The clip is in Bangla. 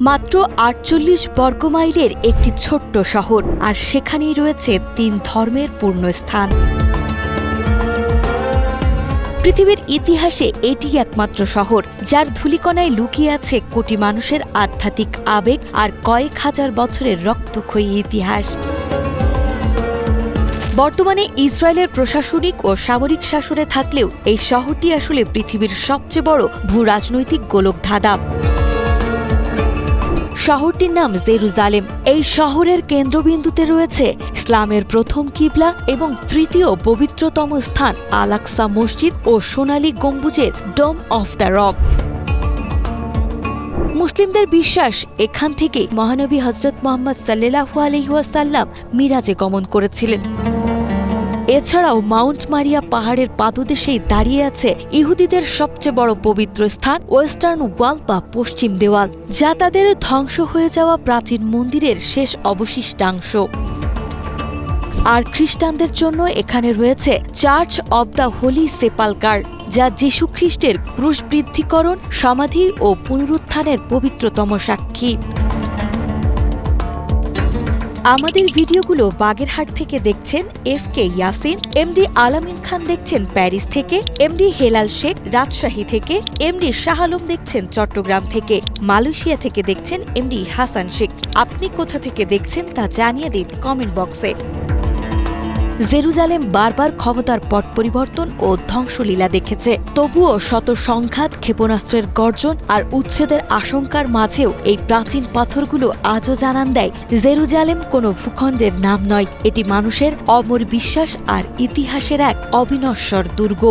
মাত্র ৪৮ বর্গমাইলের একটি ছোট্ট শহর, আর সেখানেই রয়েছে ৩ ধর্মের পূর্ণস্থান। পৃথিবীর ইতিহাসে এটি একমাত্র শহর যার ধূলিকণায় লুকিয়ে আছে কোটি মানুষের আধ্যাত্মিক আবেগ আর কয়েক হাজার বছরের রক্তক্ষয়ী ইতিহাস। বর্তমানে ইসরায়েলের প্রশাসনিক ও সামরিক শাসনে থাকলেও এই শহরটি আসলে পৃথিবীর সবচেয়ে বড় ভূরাজনৈতিক গোলকধাঁধা। শহরটির নাম জেরুজালেম। এই শহরের কেন্দ্রবিন্দুতে রয়েছে ইসলামের প্রথম কিবলা এবং তৃতীয় পবিত্রতম স্থান আল আকসা মসজিদ ও সোনালী গম্বুজের ডোম অফ দ্য রক। মুসলিমদের বিশ্বাস, এখান থেকে মহানবী হযরত মুহাম্মদ সাল্লাল্লাহু আলাইহি ওয়াসাল্লাম মিরাজে গমন করেছিলেন। এছাড়াও মাউন্ট মারিয়া পাহাড়ের পাদদেশেই দাঁড়িয়ে আছে ইহুদিদের সবচেয়ে বড় পবিত্র স্থান ওয়েস্টার্ন ওয়াল বা পশ্চিম দেওয়াল, যা তাদের ধ্বংস হয়ে যাওয়া প্রাচীন মন্দিরের শেষ অবশিষ্টাংশ। আর খ্রিস্টানদের জন্য এখানে রয়েছে চার্চ অব দ্য হোলি সেপালকার, যা যীশু খ্রিস্টের ক্রুশবিদ্ধীকরণ, সমাধি ও পুনরুত্থানের পবিত্রতম সাক্ষী। আমাদের ভিডিওগুলো বাগেরহাট থেকে দেখছেন FK ইয়াসিন, MD আলামিন খান দেখছেন প্যারিস থেকে, MD হেলাল শেখ রাজশাহী থেকে, MD শাহ আলম দেখছেন চট্টগ্রাম থেকে, মালয়েশিয়া থেকে দেখছেন MD হাসান শেখ। আপনি কোথা থেকে দেখছেন তা জানিয়ে দিন কমেন্ট বক্সে। জেরুজালেম বারবার ক্ষমতার পট পরিবর্তন ও ধ্বংসলীলা দেখেছে, তবুও শত সংঘাত, ক্ষেপণাস্ত্রের গর্জন আর উচ্ছেদের আশঙ্কার মাঝেও এই প্রাচীন পাথরগুলো আজও জানান দেয় জেরুজালেম কোনো ভূখণ্ডের নাম নয়, এটি মানুষের অমর বিশ্বাস আর ইতিহাসের এক অবিনশ্বর দুর্গ।